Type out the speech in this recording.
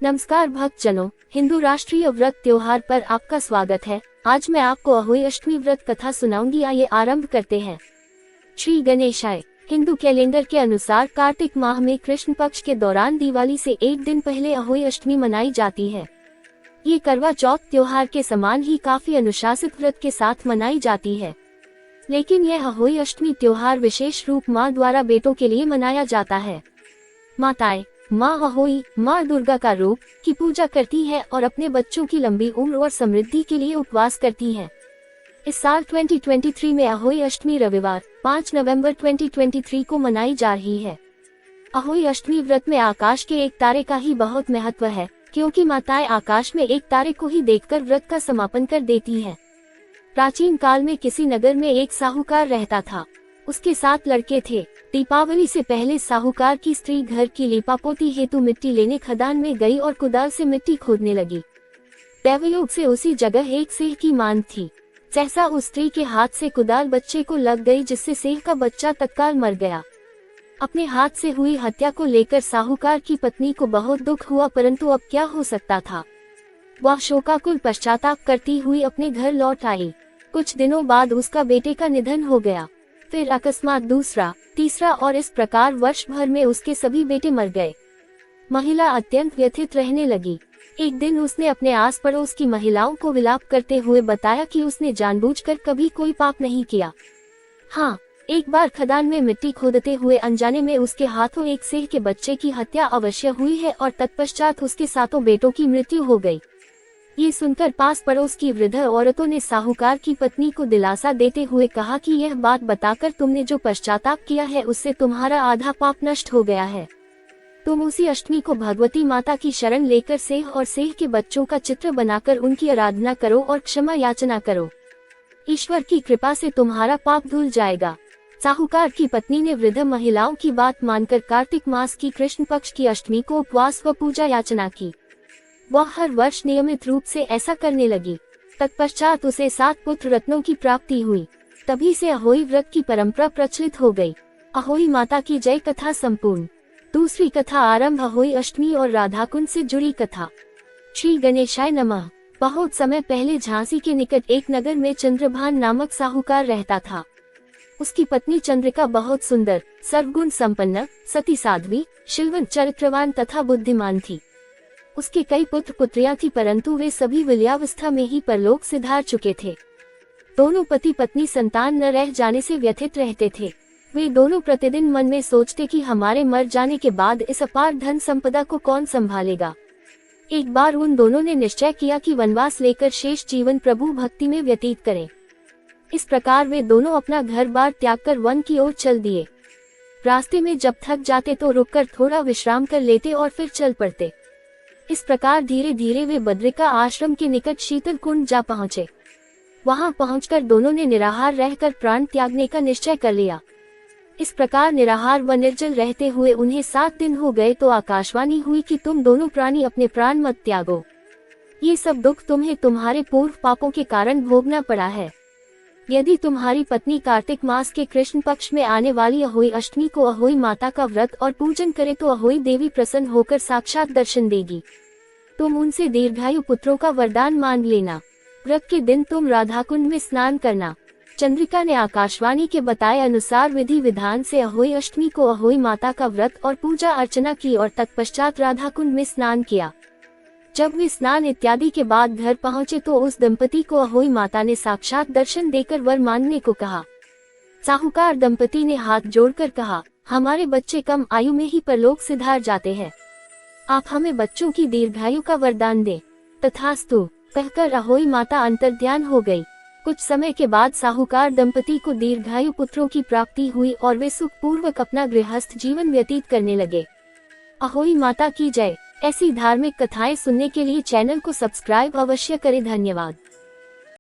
नमस्कार भक्तजनों, हिंदू राष्ट्रीय व्रत त्योहार पर आपका स्वागत है। आज मैं आपको अहोई अष्टमी व्रत कथा सुनाऊंगी। आइए आरंभ करते हैं। श्री गणेशाय। हिंदू कैलेंडर के अनुसार कार्तिक माह में कृष्ण पक्ष के दौरान दिवाली से एक दिन पहले अहोई अष्टमी मनाई जाती है। ये करवा चौथ त्योहार के समान ही काफी अनुशासित व्रत के साथ मनाई जाती है, लेकिन यह अहोई अष्टमी त्योहार विशेष रूप माँ द्वारा बेटों के लिए मनाया जाता है। माताएं माँ अहोई, माँ दुर्गा का रूप की पूजा करती है और अपने बच्चों की लंबी उम्र और समृद्धि के लिए उपवास करती हैं। इस साल 2023 में अहोई अष्टमी रविवार 5 नवंबर 2023 को मनाई जा रही है। अहोई अष्टमी व्रत में आकाश के एक तारे का ही बहुत महत्व है, क्योंकि माताएं आकाश में एक तारे को ही देखकर व्रत का समापन कर देती हैं। प्राचीन काल में किसी नगर में एक साहूकार रहता था। उसके 7 लड़के थे। दीपावली से पहले साहूकार की स्त्री घर की लीपापोती हेतु मिट्टी लेने खदान में गई और कुदाल से मिट्टी खोदने लगी। दैवयोग से उसी जगह एक सिंह की मांग थी। सहसा उस स्त्री के हाथ से कुदाल बच्चे को लग गई, जिससे सिंह का बच्चा तत्काल मर गया। अपने हाथ से हुई हत्या को लेकर साहूकार की पत्नी को बहुत दुख हुआ, परंतु अब क्या हो सकता था। वह शोकाकुल पश्चाताप करती हुई अपने घर लौट आई। कुछ दिनों बाद उसका बेटे का निधन हो गया, फिर अकस्मात दूसरा, तीसरा और इस प्रकार वर्ष भर में उसके सभी बेटे मर गए। महिला अत्यंत व्यथित रहने लगी। एक दिन उसने अपने आस पड़ोस की महिलाओं को विलाप करते हुए बताया कि उसने जानबूझकर कभी कोई पाप नहीं किया। हाँ, एक बार खदान में मिट्टी खोदते हुए अनजाने में उसके हाथों एक सिंह के बच्चे की हत्या अवश्य हुई है और तत्पश्चात उसके 7 बेटों की मृत्यु हो गई। ये सुनकर पास पड़ोस की वृद्ध औरतों ने साहूकार की पत्नी को दिलासा देते हुए कहा कि यह बात बताकर तुमने जो पश्चाताप किया है उससे तुम्हारा आधा पाप नष्ट हो गया है। तुम उसी अष्टमी को भगवती माता की शरण लेकर सिंह और सिंह के बच्चों का चित्र बनाकर उनकी आराधना करो और क्षमा याचना करो। ईश्वर की कृपा से तुम्हारा पाप धुल जाएगा। साहूकार की पत्नी ने वृद्ध महिलाओं की बात मानकर कार्तिक मास की कृष्ण पक्ष की अष्टमी को उपवास व पूजा याचना की। वह हर वर्ष नियमित रूप से ऐसा करने लगी। तत्पश्चात उसे 7 पुत्र रत्नों की प्राप्ति हुई। तभी से अहोई व्रत की परंपरा प्रचलित हो गई। अहोई माता की जय कथा संपूर्ण। दूसरी कथा आरंभ। अहोई अष्टमी और राधाकुंड से जुड़ी कथा। श्री गणेशाय नमः। बहुत समय पहले झांसी के निकट एक नगर में चंद्रभान नामक साहूकार रहता था। उसकी पत्नी चंद्रिका बहुत सुंदर, सर्वगुण संपन्न, सती साध्वी, शीलवंत, चरित्रवान तथा बुद्धिमान थी। उसके कई पुत्र पुत्रियां थी, परंतु वे सभी विलयावस्था में ही परलोक सिधार चुके थे। दोनों पति पत्नी संतान न रह जाने से व्यथित रहते थे। वे दोनों प्रतिदिन मन में सोचते कि हमारे मर जाने के बाद इस अपार धन संपदा को कौन संभालेगा। एक बार उन दोनों ने निश्चय किया कि वनवास लेकर शेष जीवन प्रभु भक्ति में व्यतीत करें। इस प्रकार वे दोनों अपना घर बार त्याग कर वन की ओर चल दिए। रास्ते में जब थक जाते तो रुककर थोड़ा विश्राम कर लेते और फिर चल पड़ते। इस प्रकार धीरे धीरे वे बद्रिका आश्रम के निकट शीतल कुंड जा पहुँचे। वहां पहुंचकर दोनों ने निराहार रहकर प्राण त्यागने का निश्चय कर लिया। इस प्रकार निराहार व निर्जल रहते हुए उन्हें 7 दिन हो गए तो आकाशवाणी हुई कि तुम दोनों प्राणी अपने प्राण मत त्यागो। ये सब दुख तुम्हें तुम्हारे पूर्व पापों के कारण भोगना पड़ा है। यदि तुम्हारी पत्नी कार्तिक मास के कृष्ण पक्ष में आने वाली अहोई अष्टमी को अहोई माता का व्रत और पूजन करे तो अहोई देवी प्रसन्न होकर साक्षात दर्शन देगी। तुम उनसे दीर्घायु पुत्रों का वरदान मांग लेना। व्रत के दिन तुम राधाकुंड में स्नान करना। चंद्रिका ने आकाशवाणी के बताए अनुसार विधि विधान से अहोई अष्टमी को अहोई माता का व्रत और पूजा अर्चना की और तत्पश्चात राधाकुंड में स्नान किया। जब वे स्नान इत्यादि के बाद घर पहुंचे तो उस दंपति को अहोई माता ने साक्षात दर्शन देकर वर मांगने को कहा। साहूकार दंपति ने हाथ जोड़कर कहा, हमारे बच्चे कम आयु में ही परलोक सिधार जाते हैं, आप हमें बच्चों की दीर्घायु का वरदान दें। तथास्तु कहकर अहोई माता अंतर्ध्यान हो गई। कुछ समय के बाद साहूकार दंपति को दीर्घायु पुत्रों की प्राप्ति हुई और वे सुखपूर्वक अपना गृहस्थ जीवन व्यतीत करने लगे। अहोई माता की जय। ऐसी धार्मिक कथाएं सुनने के लिए चैनल को सब्सक्राइब अवश्य करें। धन्यवाद।